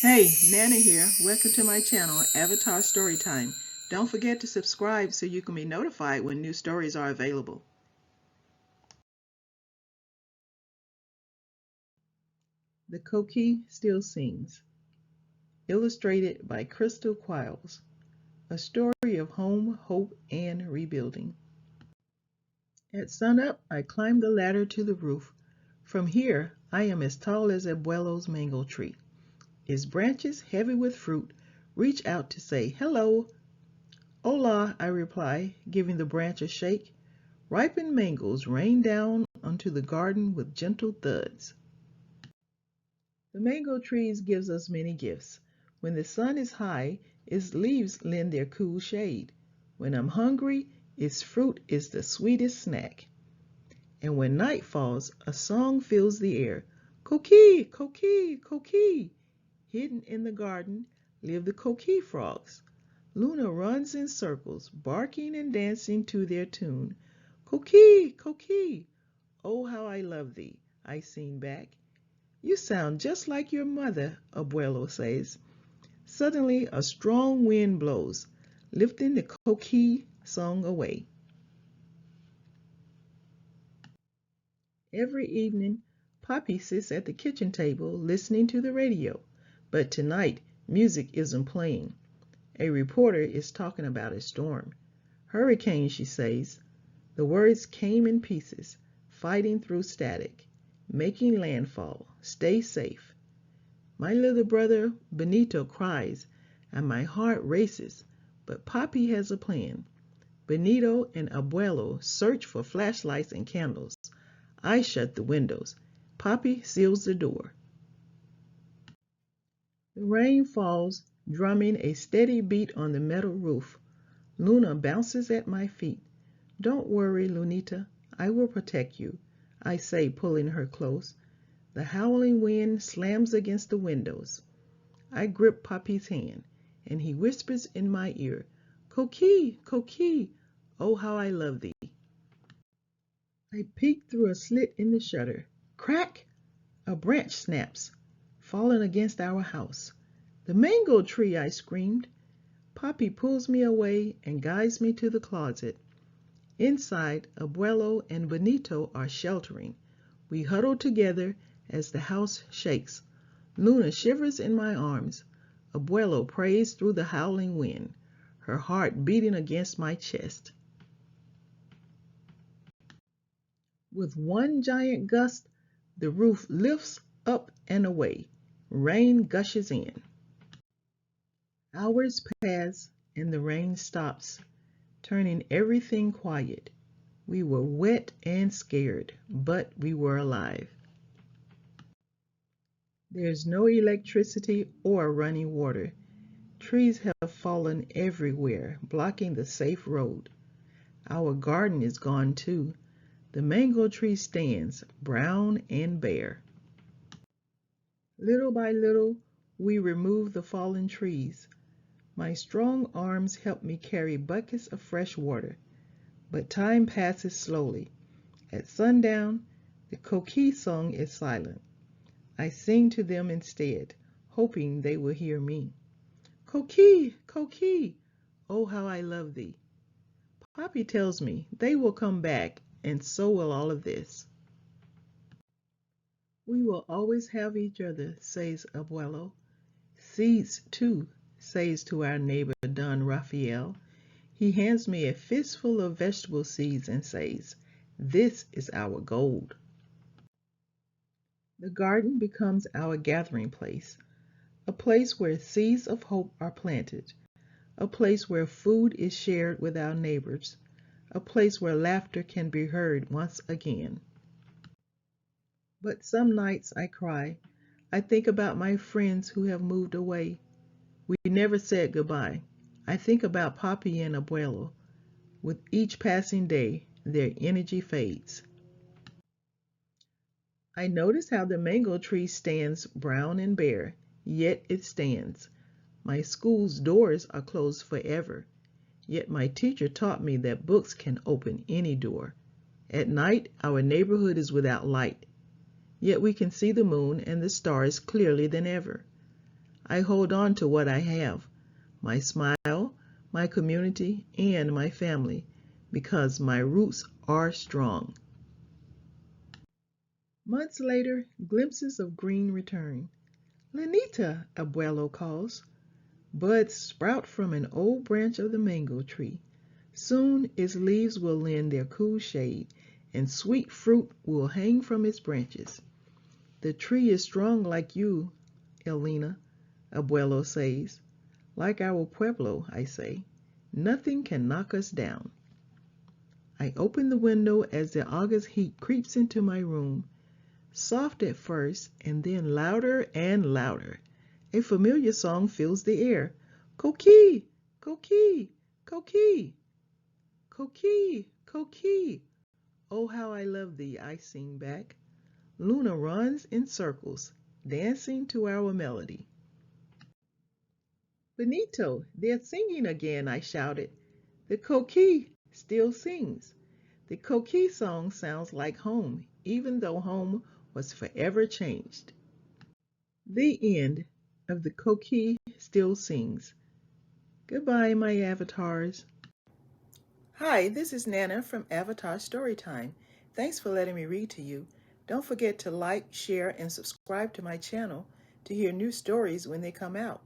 Hey, Nana here. Welcome to my channel, Avatar Storytime. Don't forget to subscribe so you can be notified when new stories are available. The Coquie Still Sings, illustrated by Crystal Quiles. A story of home, hope, and rebuilding. At sunup, I climbed the ladder to the roof. From here, I am as tall as Abuelo's mango tree. Its branches, heavy with fruit, reach out to say hello. Hola, I reply, giving the branch a shake. Ripened mangoes rain down onto the garden with gentle thuds. The mango trees gives us many gifts. When the sun is high, its leaves lend their cool shade. When I'm hungry, its fruit is the sweetest snack. And when night falls, a song fills the air. Coquie, coquie, coquie. Hidden in the garden live the Cogui Frogs. Luna runs in circles, barking and dancing to their tune. Coquie, coquie, oh how I love thee, I sing back. You sound just like your mother, Abuelo says. Suddenly a strong wind blows, lifting the coquie song away. Every evening, Poppy sits at the kitchen table listening to the radio. But tonight, music isn't playing. A reporter is talking about a storm. Hurricane, she says. The words came in pieces, fighting through static, making landfall. Stay safe. My little brother Benito cries, and my heart races, but Poppy has a plan. Benito and Abuelo search for flashlights and candles. I shut the windows. Poppy seals the door. The rain falls, drumming a steady beat on the metal roof. Luna bounces at my feet. Don't worry, Lunita. I will protect you, I say, pulling her close. The howling wind slams against the windows. I grip Poppy's hand, and he whispers in my ear, Coquie, coquie, oh how I love thee. I peek through a slit in the shutter. Crack! A branch snaps, falling against our house. The mango tree, I screamed. Poppy pulls me away and guides me to the closet. Inside, Abuelo and Benito are sheltering. We huddle together as the house shakes. Luna shivers in my arms. Abuelo prays through the howling wind, her heart beating against my chest. With one giant gust, the roof lifts up and away. Rain gushes in. Hours pass and the rain stops, turning everything quiet. We were wet and scared, but we were alive. There's no electricity or running water. Trees have fallen everywhere, blocking the safe road. Our garden is gone too. The mango tree stands, brown and bare. Little by little, we remove the fallen trees. My strong arms help me carry buckets of fresh water, but time passes slowly. At sundown, the coquille song is silent. I sing to them instead, hoping they will hear me. Coquille, coquille, oh how I love thee. Poppy tells me they will come back, and so will all of this. We will always have each other, says Abuelo. Seeds, too, says to our neighbor Don Raphael. He hands me a fistful of vegetable seeds and says, this is our gold. The garden becomes our gathering place, a place where seeds of hope are planted, a place where food is shared with our neighbors, a place where laughter can be heard once again. But some nights I cry. I think about my friends who have moved away. We never said goodbye. I think about Poppy and Abuelo. With each passing day, their energy fades. I notice how the mango tree stands brown and bare, yet it stands. My school's doors are closed forever, yet my teacher taught me that books can open any door. At night, our neighborhood is without light, yet we can see the moon and the stars clearly than ever. I hold on to what I have, my smile, my community, and my family, because my roots are strong. Months later, glimpses of green return. Lenita, Abuelo calls. Buds sprout from an old branch of the mango tree. Soon its leaves will lend their cool shade, and sweet fruit will hang from its branches. The tree is strong like you, Elena, Abuelo says. Like our pueblo, I say. Nothing can knock us down. I open the window as the August heat creeps into my room, soft at first and then louder and louder. A familiar song fills the air. Coquie, coquie, coquie, coquie, coquie. Oh, how I love thee, I sing back. Luna runs in circles, dancing to our melody. Benito, they're singing again, I shouted. The coquie still sings. The coquie song sounds like home, even though home was forever changed. The end of The Coquie Still Sings. Goodbye, my avatars. Hi, this is Nana from Avatar Storytime. Thanks for letting me read to you. Don't forget to like, share, and subscribe to my channel to hear new stories when they come out.